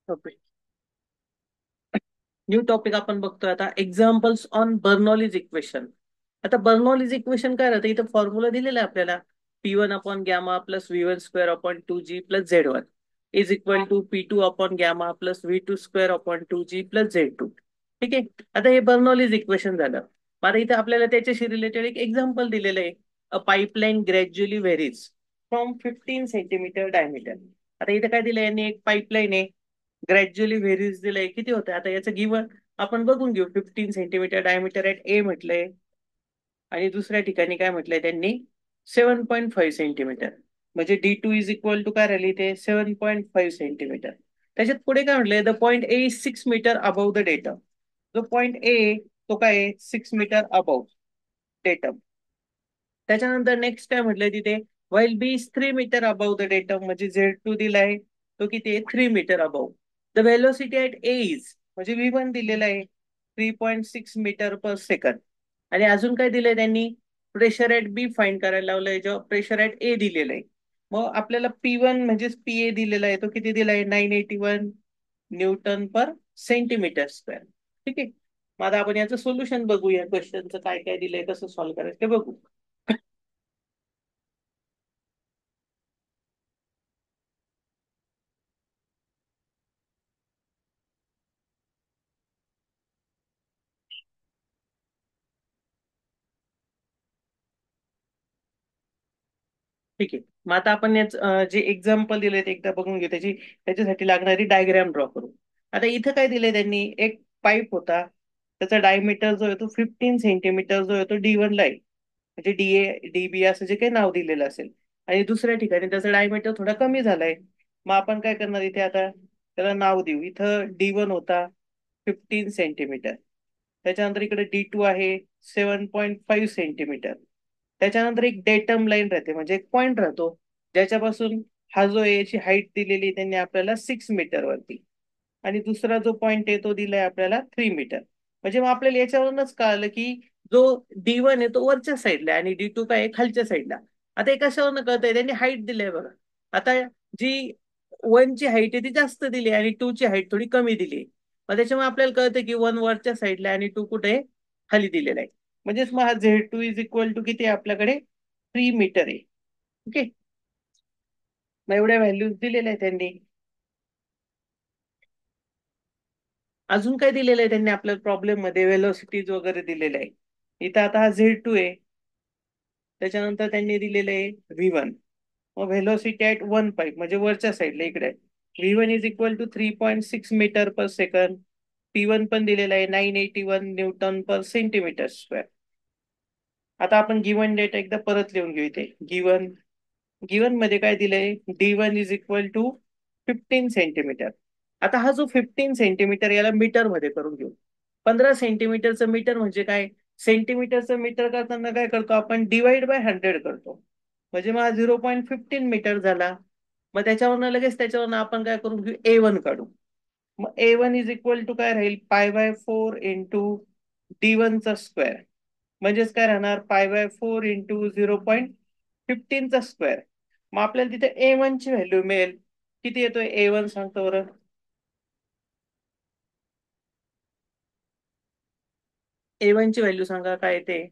Topic new topic आपण बघतोय आता एक्झाम्पल्स ऑन बर्नॉलीज इक्वेशन. आता बर्नॉलीज इक्वेशन काय राहतं, इथं फॉर्म्युला दिलेला आहे आपल्याला. P1 upon gamma plus V1 square upon 2G plus Z1 is equal to P2 upon gamma plus V2 square upon 2G plus Z2. ठीक आहे. आता हे बर्नॉलीज इक्वेशन झालं. मग आता इथे आपल्याला त्याच्याशी रिलेटेड एक एक्झाम्पल दिलेलं आहे. A pipeline gradually varies from 15 centimetre diameter. आता इथे काय दिलंय यांनी, एक पाईपलाईन आहे, ग्रॅज्युअली व्हेरीज दिलंय. किती होतं आता याचं गिवन आपण बघून घेऊ. 15 सेंटीमीटर डायमीटर ऍट ए म्हटलंय, आणि दुसऱ्या ठिकाणी काय म्हटलंय त्यांनी, 7.5 सेंटीमीटर. म्हणजे D2 इज इक्वल टू काय राहिली ते 7.5 सेंटीमीटर. त्याच्यात पुढे काय म्हटलंय, the point A is 6 metre above the datum. जो पॉइंट ए तो काय आहे, 6 मीटर अबव्ह डेटम. त्याच्यानंतर नेक्स्ट काय म्हटलंय तिथे, while B is 3 metre above the datum, म्हणजे Z2 दिलाय तो किती आहे, 3 metre above. The velocity at A is, म्हणजे V1 दिलेला आहे 3.6 मीटर पर सेकंड. आणि अजून काय दिलंय त्यांनी, प्रेशर ऍट बी फाइंड करायला लावलंय, जेव्हा प्रेशर ऍट ए दिलेलं आहे. मग आपल्याला P1 म्हणजेच PA दिलेला आहे, तो किती दिलाय, 981 न्यूटन पर सेंटीमीटर स्क्वेअर. ठीक आहे. मग आता आपण याचं सोल्युशन बघूया, क्वेश्चनचं काय काय दिलंय, कसं सॉल्व्ह करायचं ते बघू. ठीक आहे. मग आता आपण जे एक्झाम्पल दिले ते एकदा बघून घेऊ, त्याच्यासाठी लागणारी डायग्राम ड्रॉ करू. आता इथं काय दिलंय त्यांनी, एक पाईप होता, त्याचा डायमीटर जो आहे तो 15 सेंटीमीटर जो आहे तो D1 ला आहे. म्हणजे DA DB असं जे काही नाव दिलेलं असेल. आणि दुसऱ्या ठिकाणी त्याचा डायमीटर थोडा कमी झालाय. मग आपण काय करणार इथे, आता त्याला नाव देऊ. इथं D1 होता 15 सेंटीमीटर. त्याच्यानंतर इकडे D2 आहे 7.5 सेंटीमीटर. त्याच्यानंतर एक डेटम लाईन राहते, म्हणजे एक पॉइंट राहतो, ज्याच्यापासून हा जो आहे याची हाईट दिलेली त्यांनी आपल्याला 6 मीटर वरती. आणि दुसरा जो पॉइंट आहे तो दिलाय आपल्याला 3 मीटर. म्हणजे मग आपल्याला याच्यावरूनच कळालं की जो D1 आहे तो वरच्या साईडला आहे आणि D2 काय आहे खालच्या साईडला. आता हे कशावरनं कळतंय, त्यांनी हाईट दिली बघा. आता जी 1 ची हाईट आहे ती जास्त दिली आणि 2 ची हाईट थोडी कमी दिली. मग त्याच्यामुळे आपल्याला कळतं की 1 वरच्या साईडला आणि 2 कुठे आहे, खाली दिलेला आहे. म्हणजेच मग हा Z2 इज इक्वल टू किती आहे आपल्याकडे, 3 मीटर आहे. ओके. मग एवढ्या व्हॅल्यूज दिलेल्या आहेत त्यांनी. अजून काय दिलेलं आहे त्यांनी आपल्या प्रॉब्लेम मध्ये, वेलोसिटीज वगैरे दिलेले आहे. इथं आता हा Z2 आहे, त्याच्यानंतर त्यांनी दिलेलं आहे V1. मग व्हेलोसिटी ऍट वन पाईप म्हणजे वरच्या साईडला इकडे, V1 is equal to 3.6 metre per second. P1 पण दिलेला आहे 981 न्यूटन पर सेंटीमीटर स्क्वेअर. आता आपण गिवन डेटा एकदा परत लिहून घेऊ इथे. गिवन गिवन मध्ये काय दिलंय, D1 is equal to 15 centimetre. आता हा जो 15 सेंटीमीटर याला मीटर मध्ये करून घेऊ. 15 सेंटीमीटरचं मीटर म्हणजे काय, सेंटीमीटरचं मीटर करताना काय करतो आपण, डिवाइड बाय 100 करतो. म्हणजे मग 0.15 मीटर झाला. मग त्याच्यावरनं लगेच त्याच्यावरनं आपण काय करून घेऊ, A1 काढू. मग A1 इज इक्वल टू काय राहील, π/4 इंटू D1 चा स्क्वेअर. म्हणजेच काय राहणार, π/4 इंटू 0.15 चा स्क्वेअर. मग आपल्याला तिथे A1 ची व्हॅल्यू मिळेल. किती येतोय A1 सांगतो बरं. A1 ची व्हॅल्यू सांगा काय येते.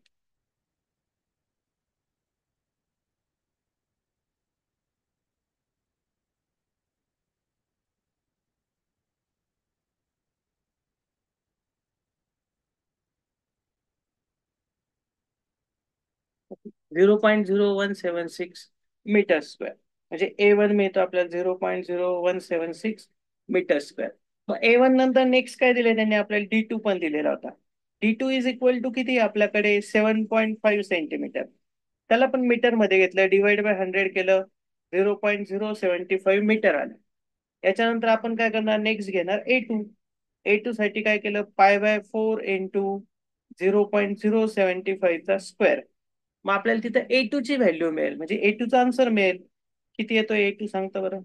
0.0176 मीटर स्क्वेअर. म्हणजे A1 मिळतो आपल्याला 0.0176 मीटर स्क्वेअर. मग A1 नंतर नेक्स्ट काय दिले त्यांनी आपल्याला, D2 पण दिलेला होता. D2 इज इक्वल टू किती आपल्याकडे, 7.5 सेंटीमीटर. त्याला पण मीटर मध्ये घेतलं, डिवाइड बाय 100 केलं, 0.075 मीटर आलं. याच्यानंतर आपण काय करणार, नेक्स्ट घेणार A2 साठी काय केलं, π/4 इंटू 0.075 चा स्क्वेअर. मग आपल्याला तिथं A2 ची व्हॅल्यू मिळेल, म्हणजे A2 चा आन्सर मिळेल. किती येतो A2 सांगता बरं.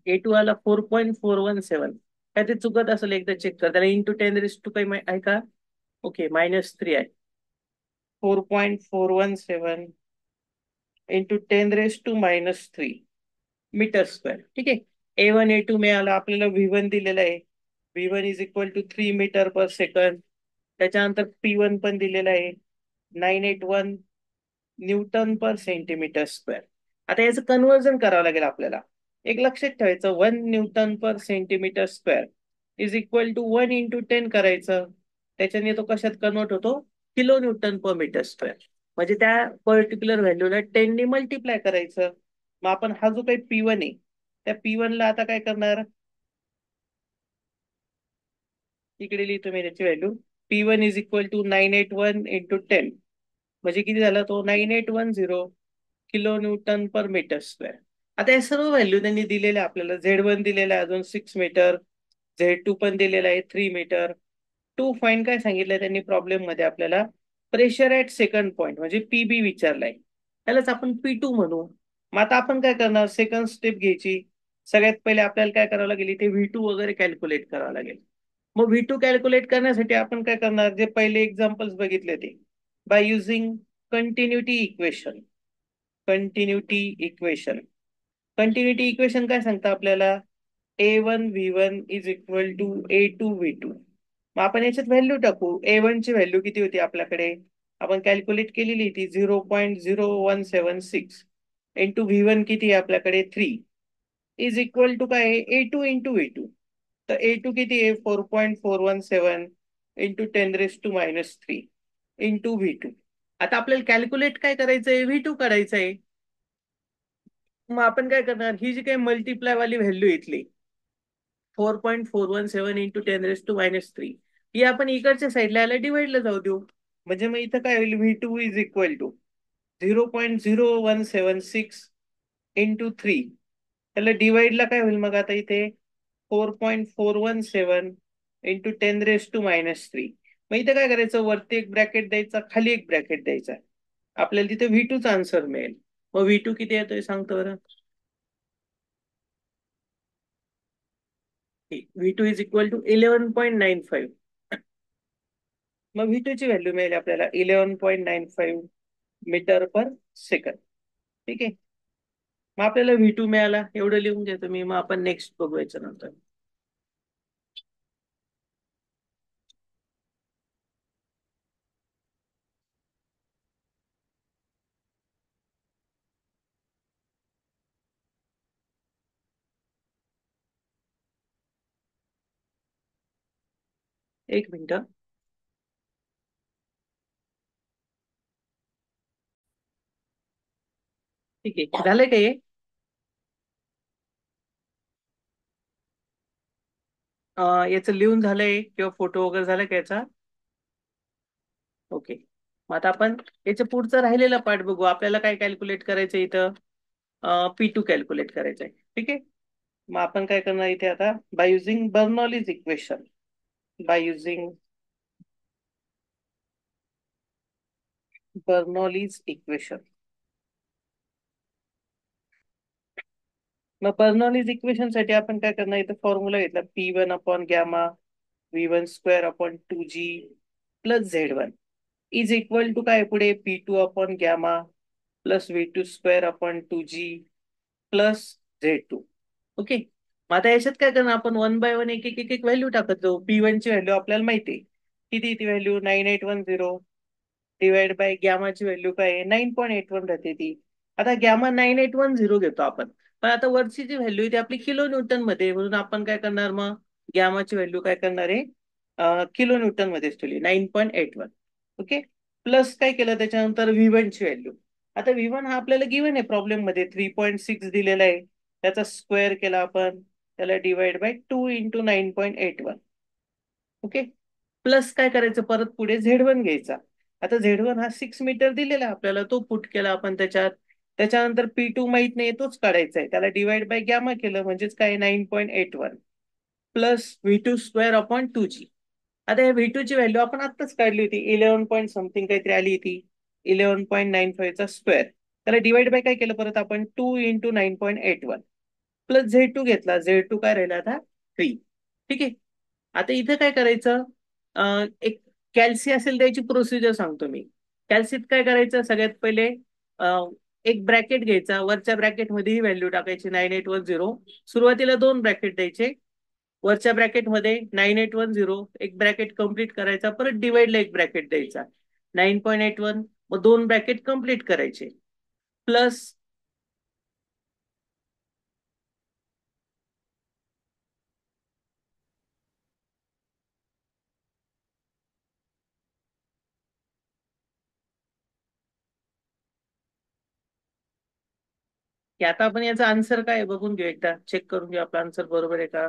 A2 आला 4.417. काय ते चुकत असेल एकदा चेक कर. त्याला इंटू 10 काही आहे का? ओके, -3 आहे. 4.417 इंटू 10⁻³ मीटर स्क्वेअर. ठीक आहे. A1 A2 मिळालं आपल्याला. V1 दिलेलं आहे. V1 is equal to 3 metre per second. त्याच्यानंतर P1 पण दिलेलं आहे, 981 न्यूटन पर सेंटीमीटर स्क्वेअर. आता याचं कन्व्हर्जन करावं लागेल आपल्याला. एक लक्षात ठेवायचं, 1 newton per centimetre square is equal to 1 into 10 करायचं. त्याच्याने तो कशात कन्वर्ट होतो? kN/m². म्हणजे त्या पर्टिक्युलर व्हॅल्यूला 10 ने मल्टिप्लाय करायचं. मग आपण हा जो काही P1 आहे, त्या P1 ला आता काय करणार? इकडे लिहितो मी त्याची value. P1 is equal to 981 into 10. म्हणजे किती झाला तो? 9810 kN/m². आता या सर्व व्हॅल्यू त्यांनी दिलेल्या आपल्याला. Z1 दिलेला आहे अजून 6 मीटर, Z2 पण दिलेला आहे 3 मीटर. टू फाईन काय सांगितलंय त्यांनी प्रॉब्लेम मध्ये आपल्याला? प्रेशर ऍट सेकंड पॉइंट म्हणजे PB विचारलाय. त्यालाच आपण P2 म्हणू. मग आता आपण काय करणार? सेकंड स्टेप घ्यायची. सगळ्यात पहिले आपल्याला काय करावं लागेल? इथे V2 वगैरे कॅल्क्युलेट करावं लागेल. मग V2 कॅल्क्युलेट करण्यासाठी आपण काय करणार? जे पहिले एक्झाम्पल्स बघितले ते, by using continuity equation. Continuity equation continuity equation काय सांगतं आपल्याला? A1 V1 is equal to A2 V2. मग आपण याच्यात व्हॅल्यू टाकू. A1 ची व्हॅल्यू किती होती आपल्याकडे? आपण कॅल्क्युलेट केलेली ती 0.0176 इंटू V1 किती आहे आपल्याकडे? 3 इज इक्वल टू काय? A2 into V2. तर A2 किती आहे? 4.417 इंटू 10⁻³ इंटू V2. आता आपल्याला कॅल्क्युलेट काय करायचंय? V2 करायचंय. मग आपण काय करणार? ही जी काही मल्टिप्लाय वाली व्हॅल्यू इथली 4.417 इंटू 10⁻³ ही आपण इकडच्या साईडला याला डिवाइडला जाऊ देऊ. म्हणजे मग इथं काय होईल? V2 is equal to 0.0176 into 3. त्याला डिवाइडला काय होईल मग आता इथे? 4.417 इंटू 10⁻³ मग इथे काय करायचं? वरती एक ब्रॅकेट द्यायचा, खाली एक ब्रॅकेट द्यायचा. आपल्याला तिथे V2 चा आन्सर मिळेल. मग V2 किती येतोय सांगतो बरं? V2 is equal to 11.95. मग V2 ची व्हॅल्यू मिळेल आपल्याला 11.95 मीटर पर सेकंड. ठीक आहे. मग आपल्याला V2 मिळाला. एवढं लिहून घ्या तुम्ही. मग आपण नेक्स्ट बघूयाचं नंतर. एक मिनिट. ठीक आहे. झालंय का हे? याचं लिहून झालंय किंवा फोटो वगैरे झालाय का याचा? ओके. मग आता आपण याच्या पुढचं राहिलेला पार्ट बघू. आपल्याला काय कॅल्क्युलेट करायचं इथं? P2 कॅल्क्युलेट करायचंय. ठीक आहे. मग आपण काय करणार इथे आता? By using Bernoulli's equation. By using Bernoulli's equation. मग बर्नॉलीज इक्वेशन साठी आपण काय करणार? इथं फॉर्म्युला घेतला, P1/γ V1² 2G plus Z1 is equal to काय पुढे? P2/γ plus V2² 2G plus Z2. Okay. मग आता याच्यात काय करणार आपण? 1 बाय 1 एक एक एक एक व्हॅल्यू टाकत जाऊ. P1 ची व्हॅल्यू आपल्याला माहिती आहे. किती ती व्हॅल्यू? 9810 डिवाइड बाय गॅमाची व्हॅल्यू काय आहे? 9.81 राहते ती. आता गॅमा 9810 घेतो आपण. पण आता वरची जी व्हॅल्यू आहे ती आपली किलो न्यूटन मध्ये आहे. म्हणून आपण काय करणार? मग गॅमाची व्हॅल्यू काय करणार आहे? किलो न्यूटन मध्येच ठेवली, 9.81. ओके. प्लस काय केलं त्याच्यानंतर? V1 ची व्हॅल्यू. आता V1 हा आपल्याला गिवन आहे प्रॉब्लेम मध्ये, 3.6 दिलेला आहे. त्याचा स्क्वेअर केला आपण, त्याला divide by 2 into 9.81. Okay. Plus काय करायचं? परत पुढे Z1 घ्यायचा. आता Z1 हा 6 मीटर दिलेला आहे आपल्याला, तो पुट केला आपण त्याच्यात. त्याच्यानंतर P2 माहित नाही, तोच काढायचा आहे. त्याला डिवाइड बाय गॅमा केलं, म्हणजेच काय? 9.81 प्लस V2² 2G. आता या V2 ची व्हॅल्यू आपण आत्ताच काढली होती, 11 पॉईंट समथिंग काहीतरी आली होती. 11.95 चा स्क्वेअर. त्याला डिवाइड बाय काय केलं परत आपण? 2 इंटू 9.81 प्लस Z2 घेतला. Z2 काय राहिला आता? 3. ठीक आहे. आता इथं काय करायचं, एक कॅल्सी असेल त्याची प्रोसिजर सांगतो मी. कॅल्सीत काय करायचं, सगळ्यात पहिले एक ब्रॅकेट घ्यायचा, वरच्या ब्रॅकेटमध्ये ही व्हॅल्यू टाकायची 9810. सुरुवातीला दोन ब्रॅकेट द्यायचे, वरच्या ब्रॅकेटमध्ये 9810 एक ब्रॅकेट कंप्लीट करायचा, परत डिवाइडला एक ब्रॅकेट द्यायचा 9.81, मग दोन ब्रॅकेट कंप्लीट करायचे. प्लस की आता आपण याचा आन्सर काय आहे बघून घेऊ, एकदा चेक करून घेऊ आपला आन्सर बरोबर आहे का.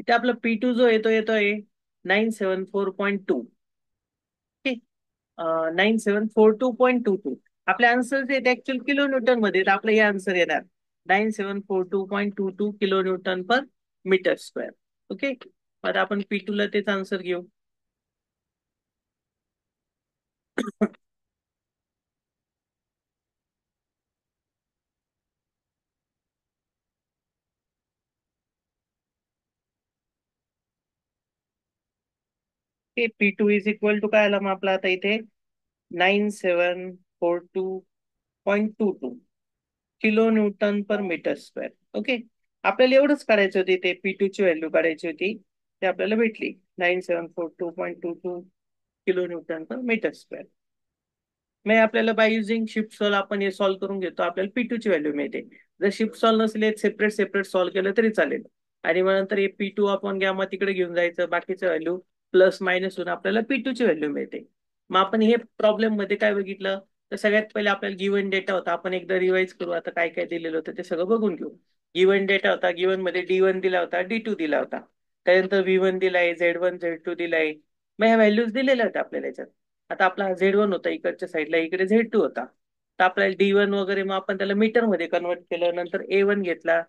इथे आपला P2 जो येतोय 974.2. 9742.22. आपले आन्सर जे ऍक्च्युअल किलो न्यूटन मध्ये, तर आपलं हे आन्सर येणार 9742.22 किलो न्यूटन पर मीटर स्क्वेअर. ओके, आता आपण P2 ला तेच आन्सर घेऊ. P2 इज इक्वल टू काय आला मग आपला आता इथे 9742.22 किलो न्यूटन पर मीटर स्क्वेअर. ओके, आपल्याला एवढंच काढायचं होती, ते P2 ची व्हॅल्यू काढायची होती, ते आपल्याला भेटली 9742.22 किलो न्यूटन पर मीटर स्क्वेअर. मग आपल्याला बाय युझिंग शिफ्ट सॉल्व आपण हे सॉल्व्ह करून घेतो, आपल्याला P2 ची व्हॅल्यू मिळते. जर शिफ्ट सॉल्व्ह नसले, सेपरेट सेपरेट सॉल्व्ह केलं तरी चालेल. आणि मग नंतर हे P2 आपण घ्या, मग तिकडे घेऊन जायचं, बाकीचं व्हॅल्यू प्लस मायनस होऊन आपल्याला P2 ची व्हॅल्यू मिळते. मग आपण हे प्रॉब्लेम मध्ये काय बघितलं, तर सगळ्यात पहिले आपल्याला गिव्हन डेटा होता, आपण एकदा रिवाइज करू, आता काय काय दिलेलं होतं ते सगळं बघून घेऊ. गिव्हन डेटा होता, गिव्हन मध्ये D1 दिला होता, D2 दिला होता, त्यानंतर V1 दिलाय, Z1 Z2 दिलाय. मग ह्या व्हॅल्यूज दिलेल्या होत्या आपल्याला याच्यात. आता आपला Z1 होता इकडच्या साईडला, इकडे Z2 होता, तर आपल्याला D1 वगैरे मग आपण त्याला मीटर मध्ये कन्वर्ट केलं, नंतर A1 घेतला,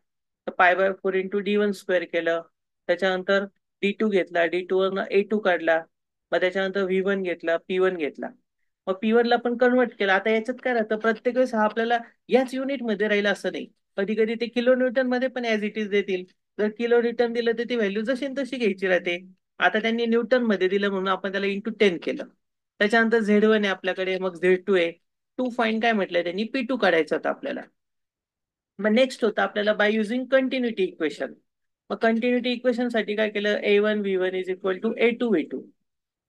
तर π/4 इंटू D1 स्क्वेअर केलं, त्याच्यानंतर D2 घेतला, D2 वरनं A2 काढला, मग त्याच्यानंतर V1 घेतला, P1 घेतला, मग P1 ला पण कन्वर्ट केला. आता याच्यात काय राहतं, प्रत्येक वेळेस हा आपल्याला याच युनिट मध्ये राहील असं नाही, कधी कधी ते किलो न्यूटन मध्ये पण ऍज इट इज देतील. जर किलो न्यूटन दिलं तर ती व्हॅल्यू जशी न तशी घ्यायची राहते. आता त्यांनी न्यूटन मध्ये दिलं म्हणून आपण त्याला इंटू 10 केलं. त्याच्यानंतर Z1 आहे आपल्याकडे, मग Z2 आहे. टू फाईन काय म्हटलंय त्यांनी, P2 काढायचं होतं आपल्याला. मग नेक्स्ट होतं आपल्याला बाय युझिंग कंटिन्युटी इक्वेशन. मग कंटिन्युटी इक्वेशन साठी काय केलं, A1 V1 is equal to A2 V2.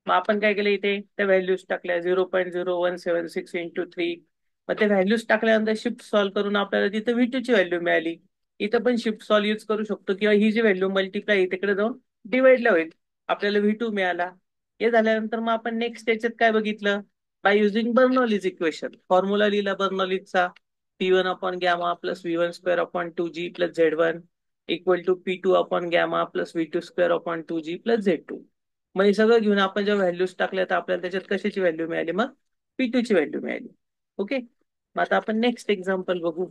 मग आपण काय केलं, इथे त्या व्हॅल्यूज टाकल्या 0.0176 इंटू 3. मग त्या व्हॅल्यूज टाकल्यानंतर शिफ्ट सॉल्व्ह करून आपल्याला तिथे V2 ची व्हॅल्यू मिळाली. इथं पण शिफ्ट सॉल्व्ह यूज करू शकतो, किंवा ही जी व्हॅल्यू मल्टिप्लाय तिकडे जाऊन डिवाइडला होईल, आपल्याला V2 मिळाला. हे झाल्यानंतर मग आपण नेक्स्ट त्याच्यात काय बघितलं, by using Bernoulli's equation, formula लिहिला बर्नॉलीजचा, P1 upon gamma plus V1 square upon 2G plus Z1 equal to P2 upon gamma plus V2 square upon 2G plus Z2. मग हे सगळं घेऊन आपण जेव्हा व्हॅल्यूज टाकल्या, तर आपल्याला त्याच्यात कशाची व्हॅल्यू मिळाली, मग P2 ची व्हॅल्यू मिळाली. ओके, मग आता आपण नेक्स्ट एक्झाम्पल बघू.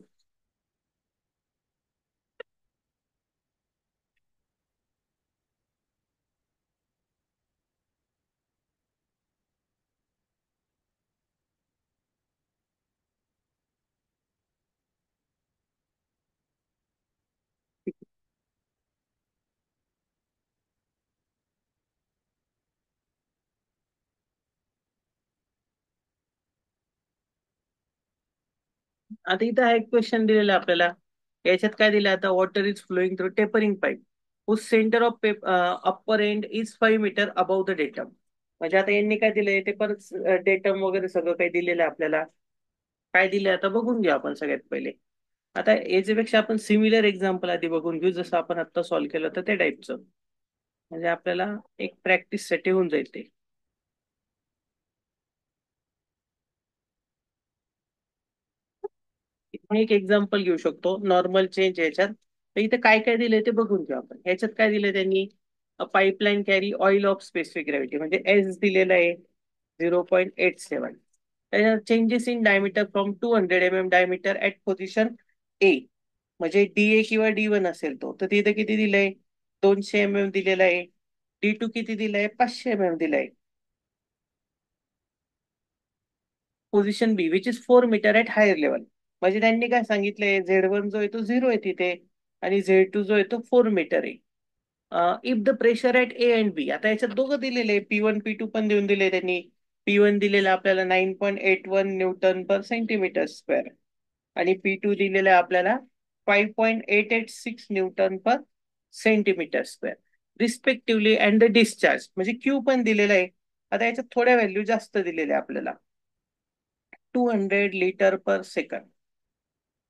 आता इथं हा एक क्वेश्चन दिलेला आहे आपल्याला. याच्यात काय दिलं, आता water is flowing through tapering pipe whose centre of upper end is 5 metre above the datum. म्हणजे आता यांनी काय दिलंय, ते परत डेटम वगैरे सगळं काही दिलेलं आहे आपल्याला. काय दिलंय आता बघून घेऊ आपण सगळ्यात पहिले. आता याच्यापेक्षा आपण सिमिलर एक्झाम्पल आधी बघून घेऊ, जसं आपण आता सॉल्व्ह केलं तर त्या टाईपचं, म्हणजे आपल्याला एक प्रॅक्टिस साठी होऊन जाईल ते. इथे एक एक्झाम्पल घेऊ शकतो, नॉर्मल चेंज याच्यात. तर इथे काय काय दिलंय ते बघून घेऊ आपण. ह्याच्यात काय दिलंय त्यांनी, pipeline carry oil of specific gravity, म्हणजे एस दिलेलं आहे 0.87. त्याच्यात changes in diameter from 200 mm diameter at position A, म्हणजे DA किंवा D1 असेल तो, तर तिथे किती दिलंय, 200 mm दिलेला आहे. D2 किती दिलंय, 500 mm दिलंय. Position B which is 4 metre at higher level, म्हणजे त्यांनी काय सांगितलंय, Z1 जो आहे तो 0 आहे तिथे, आणि Z2 जो आहे तो 4 मीटर आहे. If the pressure at A and B, आता याच्यात दोघं दिलेले P1 P2 पण देऊन दिले त्यांनी. P1 दिलेलं आपल्याला 9.81 Newton per centimeter square आणि P2 दिलेलं आहे आपल्याला 5.886 Newton per centimeter square respectively. And the discharge म्हणजे क्यू पण दिलेला आहे. आता याच्यात थोड्या व्हॅल्यू जास्त दिलेल्या आहे आपल्याला. 200 लिटर पर सेकंड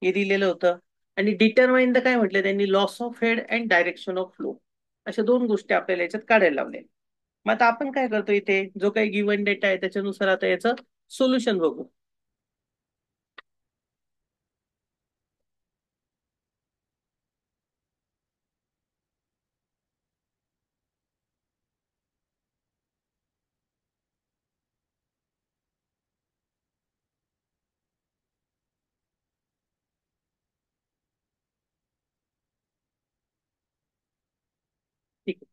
हे दिलेलं होतं. आणि डिटरमाइन द काय म्हटलं त्यांनी, loss of head and direction of flow, अशा दोन गोष्टी आपल्याला याच्यात काढायला लावल्या. मग आता आपण काय करतो, इथे जो काही गिवन डेटा आहे त्याच्यानुसार आता याचं सोल्युशन बघू. ठीक आहे.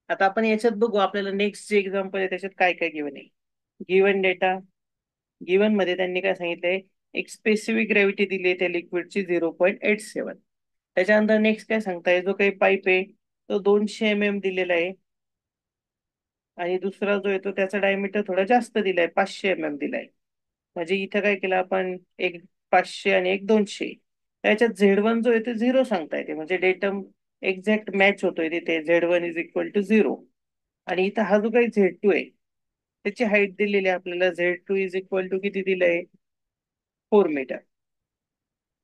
आता आपण याच्यात बघू, आपल्याला नेक्स्ट जे एक्झाम्पल आहे त्याच्यात काय काय गिवन आहे. गिवन डेटा, गिवन मध्ये त्यांनी काय सांगितलंय, एक स्पेसिफिक ग्रॅव्हिटी दिली आहे त्या लिक्विडची 0.87. त्याच्यानंतर नेक्स्ट काय सांगताय, जो काही पाईप आहे तो 200 mm दिलेला आहे. आणि दुसरा जो येतो त्याचा डायमीटर थोडा जास्त दिलाय, 500 mm दिलाय. म्हणजे इथं काय केलं आपण, एक 500 आणि एक 200. त्याच्यात Z1 जो आहे ते 0 सांगता येते, म्हणजे डेटम एक्झॅक्ट मॅच होतोय तिथे, Z1 = 0. आणि इथं हा जो काही Z2 आहे त्याची हाईट दिलेली आहे आपल्याला, Z2 किती दिलंय, 4 मीटर.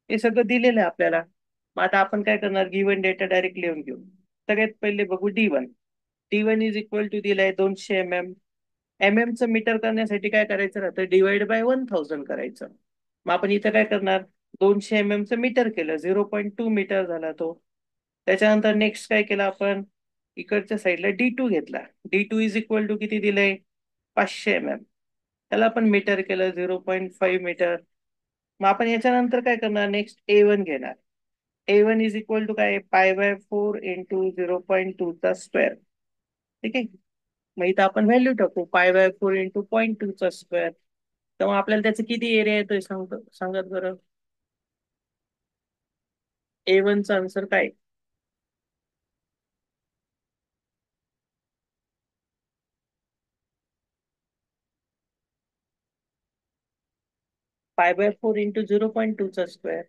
हे सगळं दिलेलं आहे आपल्याला. मग आता आपण काय करणार, गिवन डेटा डायरेक्ट लिहून घेऊ. सगळ्यात पहिले बघू D1. D1 दिलाय 200 mm. चं मीटर करण्यासाठी काय करायचं राहतं, डिवाइड बाय 1000 करायचं. मग आपण इथं काय करणार, 200 चं मीटर केलं, 0.2 मीटर झाला तो. त्याच्यानंतर नेक्स्ट काय केलं आपण, इकडच्या साईडला D2 घेतला. D2 किती दिलंय, 500 mm. त्याला आपण मीटर केलं, 0.5 मीटर. मग आपण याच्यानंतर काय करणार, नेक्स्ट A1 घेणार. A1 काय, π/4 × 0.2 चा स्क्वेअर. ठीक आहे. मग इथं आपण व्हॅल्यू टाकू, π/4 × 0.2 चा स्क्वेअर. तेव्हा आपल्याला त्याचं किती एरिया येतोय सांगतो, सांगत बरं. A1 चा आन्सर काय, π/4 × 0.2 चा स्क्वेअर,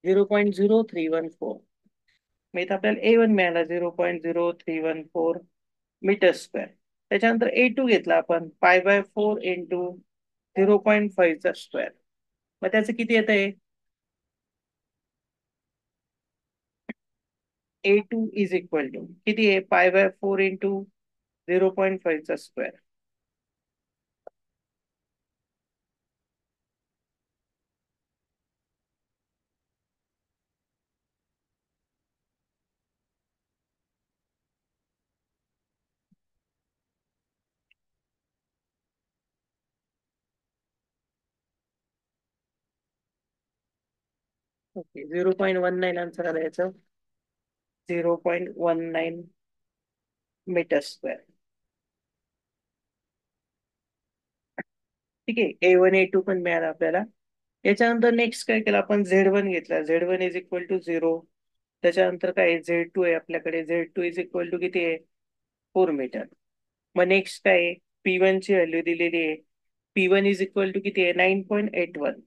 0.0314. मग इथं आपल्याला A1 मिळाला, 0.0314 मीटर स्क्वेअर. त्याच्यानंतर A2 घेतला आपण, π/4 × 0.5 चा स्क्वेअर. मग त्याचं किती येत आहे, A2 किती आहे, π/4 × 0.5 चा स्क्वेअर. ओके, 0.19 आन्सर आला याचं, 0.19 मीटर स्क्वेअर. ठीक आहे, A1 A2 पण मिळाला आपल्याला. याच्यानंतर नेक्स्ट काय केलं आपण, Z1 घेतला, Z1 = 0. त्याच्यानंतर काय, Z2 आहे आपल्याकडे, Z2 किती आहे, 4 मीटर. मग नेक्स्ट काय आहे, P1 ची व्हॅल्यू दिलेली आहे. P1 किती आहे, 9.81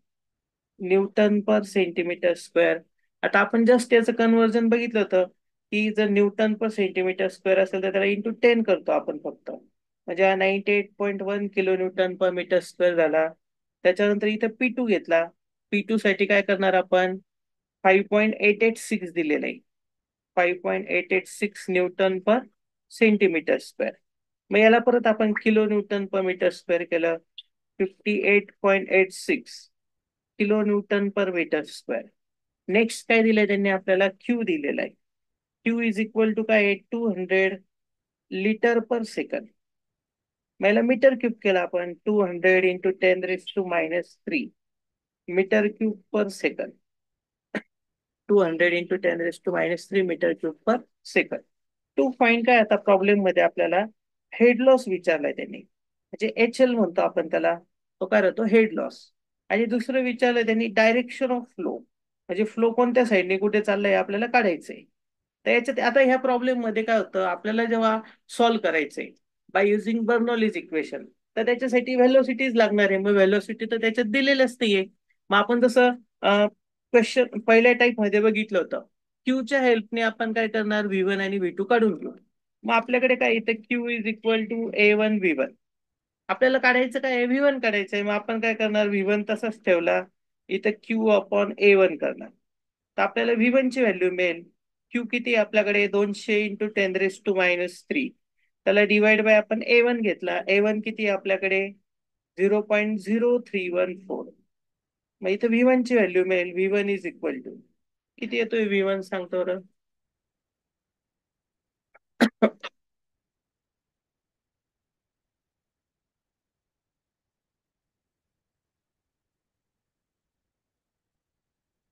Newton per centimeter square. आता आपण जस्ट याचं कन्व्हर्जन बघितलं होतं, की जर Newton per centimeter square असेल तर त्याला × 10 करतो आपण फक्त. म्हणजे हा 98.1 kN/m² झाला. त्याच्यानंतर इथं P2 घेतला. P2 साठी काय करणार आपण, 5.886 दिलेलं आहे, 5.886 Newton per centimeter square. मग याला परत आपण kN/m² केलं, 58.86 kN/m². नेक्स्ट काय दिलंय त्यांनी आपल्याला, क्यू दिलेला आहे. Q काय आहे, 200 लिटर पर सेकंड. मग याला मीटर क्यूब केला आपण, 200 × 10⁻³ metre cube per second. 200 × 10⁻³ metre cube per second. To find काय आता प्रॉब्लेम मध्ये आपल्याला, हेड लॉस विचारलाय त्यांनी, म्हणजे HL म्हणतो आपण त्याला, तो काय राहतो हेड लॉस. आणि दुसरं विचारलंय त्यांनी डायरेक्शन ऑफ फ्लो, म्हणजे फ्लो कोणत्या साईडने कुठे चाललंय आपल्याला काढायचंय. तर याच्यात आता ह्या प्रॉब्लेम मध्ये काय होतं, आपल्याला जेव्हा सॉल्व्ह करायचंय बाय युझिंग बर्नॉलीज इक्वेशन, तर त्याच्यासाठी व्हेलोसिटीज लागणार आहे. मग व्हेलोसिटी तर त्याच्यात दिलेलंच नाहीये. मग आपण जसं क्वेश्चन पहिल्या टाईप मध्ये बघितलं होतं, क्यूच्या हेल्पने आपण काय करणार, V1 आणि V2 काढून घेऊ. मग आपल्याकडे काय इथं Q is equal to A1 V1. आपल्याला काढायचं काय V1 काढायचंय, मग आपण काय करणार, V1 तसंच ठेवला, इथं Q/A1 करणार. तर आपल्याला V1 ची व्हॅल्यू मिळेल. क्यू किती आहे आपल्याकडे, 200 × 10⁻³ त्याला डिवाइड बाय आपण A1 घेतला. A1 किती आहे आपल्याकडे, 0.0314. मग इथं V1 ची व्हॅल्यू मिळेल. V1 इज इक्वल टू किती येतोय V1 सांगतो बरं.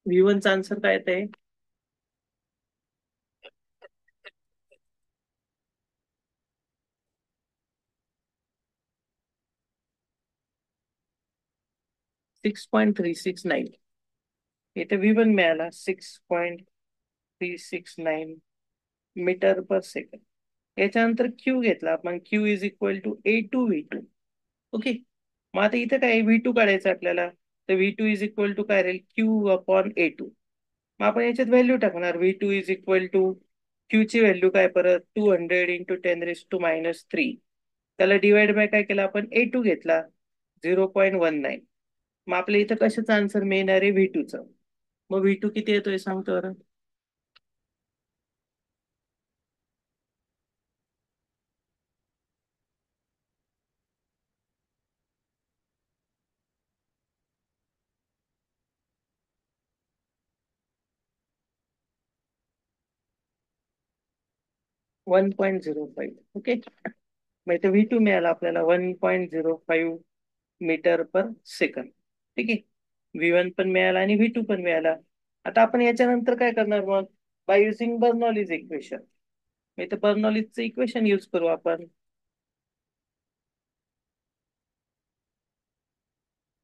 V1 चा आन्सर काय येतंय, 6.369. इथे V1 मिळाला 6.369 मीटर पर सेकंड. याच्यानंतर क्यू घेतला आपण, Q is equal to A2 V2. Okay. मग आता इथं काय V2 काढायचं आपल्याला, तर V2 इज इक्वल टू काय राहील, Q/A2. मग आपण याच्यात व्हॅल्यू टाकणार, V2 is equal to Q ची व्हॅल्यू काय परत, 200 × 10⁻³ त्याला डिवाइड बाय काय केलं आपण, A2 घेतला, 0.19. मग आपल्या इथं कशाचं आन्सर मिळणार आहे, V2चं. मग V2 किती येतोय सांगतो बरं. 1.05. ओके. मग इथे V2 मिळाला आपल्याला 1.05 मीटर पर सेकंड. ठीक आहे. V1 पण मिळाला आणि V2 पण मिळाला. आता आपण याच्यानंतर काय करणार मग, बाय युझिंग बर्नॉलीज इक्वेशन. इथे बर्नॉलीजचं इक्वेशन यूज करू आपण.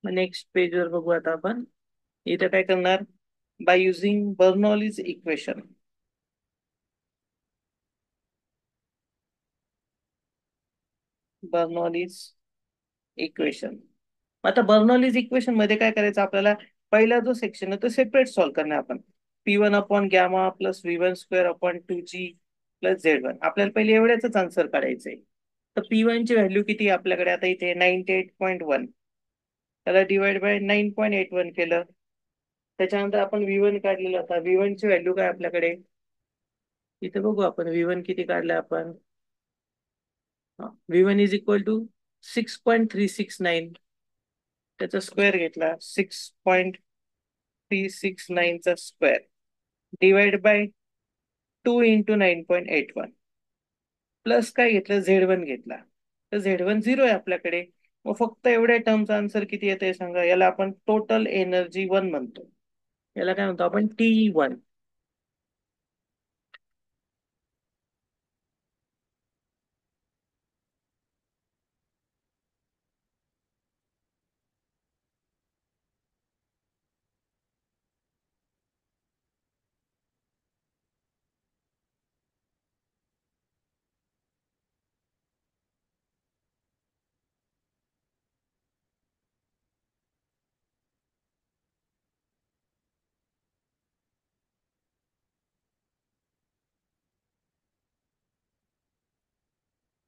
नेक्स्ट पेजवर बघू आता आपण. इथे काय करणार, bye using Bernoulli's equation. Bernoulli's equation. आता बर्नॉलीज इक्वेशन मध्ये काय करायचं आपल्याला, पहिला जो सेक्शन आहे तो सेपरेट सॉल्व्ह करणार आपण. P1/γ plus V1² upon 2G plus Z1. आपल्याला पहिले एवढ्याच आन्सर काढायचंय. तर P1 ची व्हॅल्यू किती आहे आपल्याकडे, आता इथे 98.1. त्याला डिवाइड बाय 9.81 केलं. त्याच्यानंतर आपण V1 काढलेला होता. V1 ची व्हॅल्यू काय आपल्याकडे, इथे बघू आपण V1 किती काढलं आपण. V1 is equal to 6.369. त्याचा स्क्वेअर घेतला, 6.369 चा स्क्वेअर डिवाइड बाय 2 × 9.81 प्लस काय घेतलं, Z1 घेतला. तर Z1 0 आहे आपल्याकडे. मग फक्त एवढ्या टर्मचा आन्सर किती येते सांगा. याला आपण टोटल एनर्जी 1 म्हणतो. याला काय म्हणतो आपण, T1.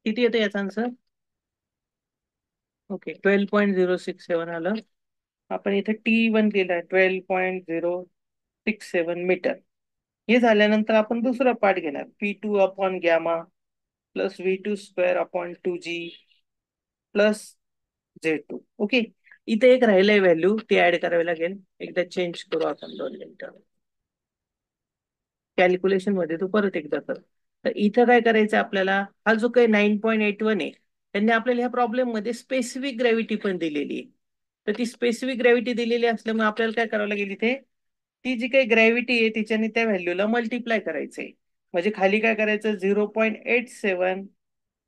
किती येते याचा आन्सर, ओके 12.067 आलं. आपण इथे T1 दिलाय 12.067 मीटर. हे झाल्यानंतर आपण दुसरा पार्ट घेणार, P2/γ plus V2² upon 2G plus Z2. Okay. इथे एक राहिलंय व्हॅल्यू, ती ऍड करावी लागेल. एकदा चेंज करू आपण 2 मिनिटं. कॅल्क्युलेशन मध्ये तू परत एकदा कर. तर इथं काय करायचं आपल्याला, हा जो काही 9.81 आहे, त्यांनी आपल्याला ह्या प्रॉब्लेम मध्ये स्पेसिफिक ग्रॅव्हिटी पण दिलेली आहे. तर ती स्पेसिफिक ग्रॅव्हिटी दिलेली असल्यामुळे आपल्याला काय करावं लागेल, इथे ती जी काही ग्रॅव्हिटी आहे तिच्याने त्या व्हॅल्यूला मल्टिप्लाय करायचंय. म्हणजे खाली काय करायचं, 0.87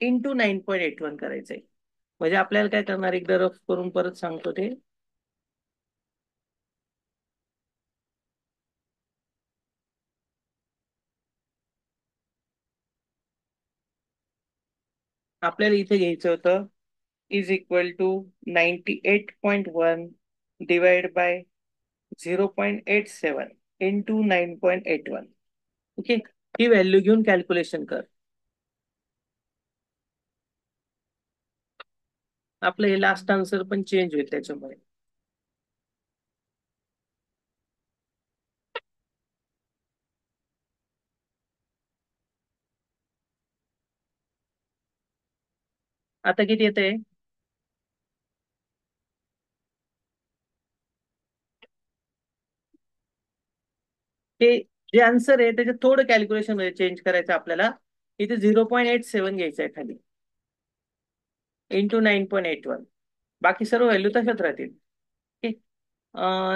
इंटू 9.81 करायचंय. म्हणजे आपल्याला काय करणार, एकदा रफ करून परत सांगतो ते. आपल्याला इथे घ्यायचं होतं is equal to 98.1 divide by 0.87 into 9.81. Okay, ही व्हॅल्यू घेऊन कॅल्क्युलेशन कर. आपलं हे लास्ट आन्सर पण चेंज होईल त्याच्यामुळे. आता किती येते? ते जे आन्सर आहे त्याच्यात थोडं कॅल्क्युलेशन मध्ये चेंज करायचं आपल्याला. इथे 0.87 घ्यायचं आहे खाली इंटू 9.81. बाकी सर्व व्हॅल्यू तशाच राहतील. ओके.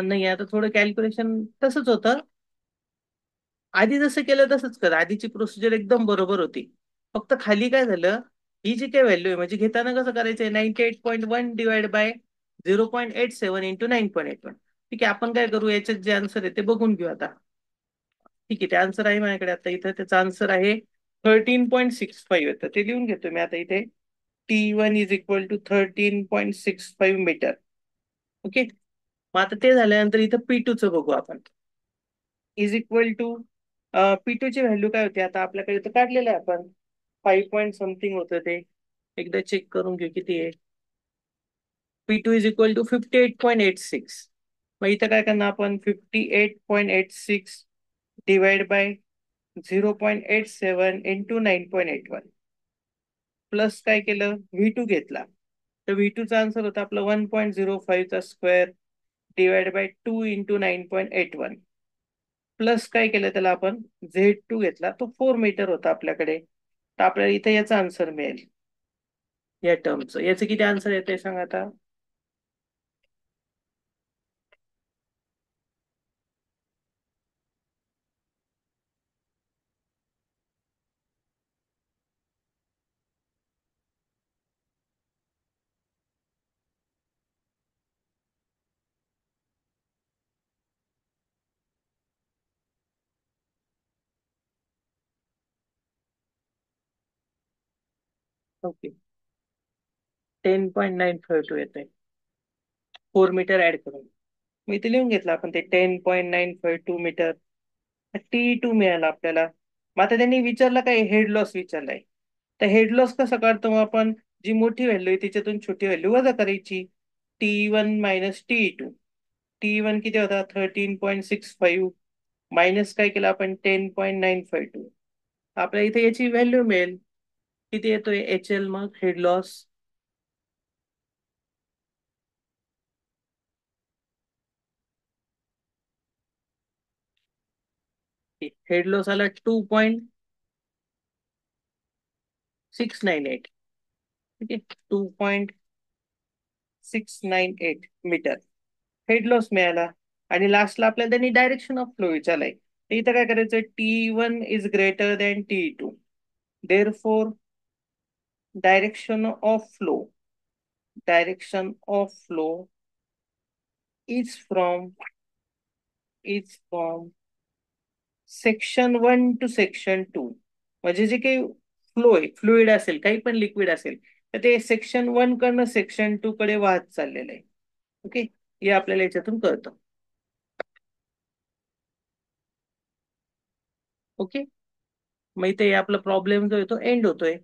नाही, आता थोडं कॅल्क्युलेशन तसंच होतं. आधी जसं केलं तसंच कर, आधीची प्रोसिजर एकदम बरोबर होती. फक्त खाली काय झालं, ही जी काय व्हॅल्यू आहे म्हणजे घेताना कसं करायचंय, 98.1 डिवाइड बाय 0.87 इंटू 9.81. ठीक आहे, आपण काय करू, याच्यात जे आन्सर आहे ते बघून घेऊ आता. ठीक आहे, ते आन्सर आहे माझ्याकडे आता इथं. त्याचा आन्सर आहे 13.65. येतं ते लिहून घेतो मी आता इथे. T1 is equal to 13.65 metre. Okay. मग आता ते झाल्यानंतर इथं P2 चं बघू आपण. इज इक्वल टू P2 ची व्हॅल्यू काय होती, आता आपल्याकडे इथं काढलेलं आहे आपण. 5 पॉईंट समथिंग होतं ते. एकदा चेक करून घेऊ किती आहे. P2 is equal to 58.86. मग इथं काय करणार आपण, 58.86 डिवाइड बाय 0.87 इंटू 9.81. प्लस काय केलं, V2 घेतला. तर V2 चा आन्सर होता आपला 1.05 चा square divide by 2 into 9.81. Plus काय केलं त्याला आपण, Z2 घेतला, तो 4 मीटर होता आपल्याकडे. तर आपल्याला इथे याचा आन्सर मिळेल या टर्मचं. याचं किती आन्सर येते सांग आता. ओके, 10.952 येते. 4 मीटर ऍड करून मी इथे लिहून घेतलं आपण ते 10.952 मीटर. T2 मिळाला आपल्याला. मग आता त्यांनी विचारलं काय, हेड लॉस विचारलाय. तर हेड लॉस कसं काढतो, मग आपण जी मोठी व्हॅल्यू आहे तिच्यातून छोटी व्हॅल्यू वजा करायची. T1 minus T2. T1 किती होता, 13.65 मायनस काय केलं आपण, 10.952. आपल्या इथे याची व्हॅल्यू मिळेल. किती येतोय HL, मग हेड लॉस. हेड लॉस आला 2.698. ठीक आहे, 2.698 मीटर हेड लॉस मिळाला. आणि लास्टला आपल्याला त्यांनी डायरेक्शन ऑफ फ्लो विचारलाय. तर इथं काय करायचं, T1 is greater than T2. Therefore direction of flow, direction of flow is from section 1 to section 2. म्हणजे जे काही फ्लो आहे, फ्लुइड असेल, काही पण लिक्विड असेल, तर ते सेक्शन 1 कडनं सेक्शन 2 कडे वाहत चाललेलं आहे. ओके, हे आपल्याला याच्यातून कळतं. ओके, मग इथे आपला प्रॉब्लेम जो आहे तो एंड होतोय.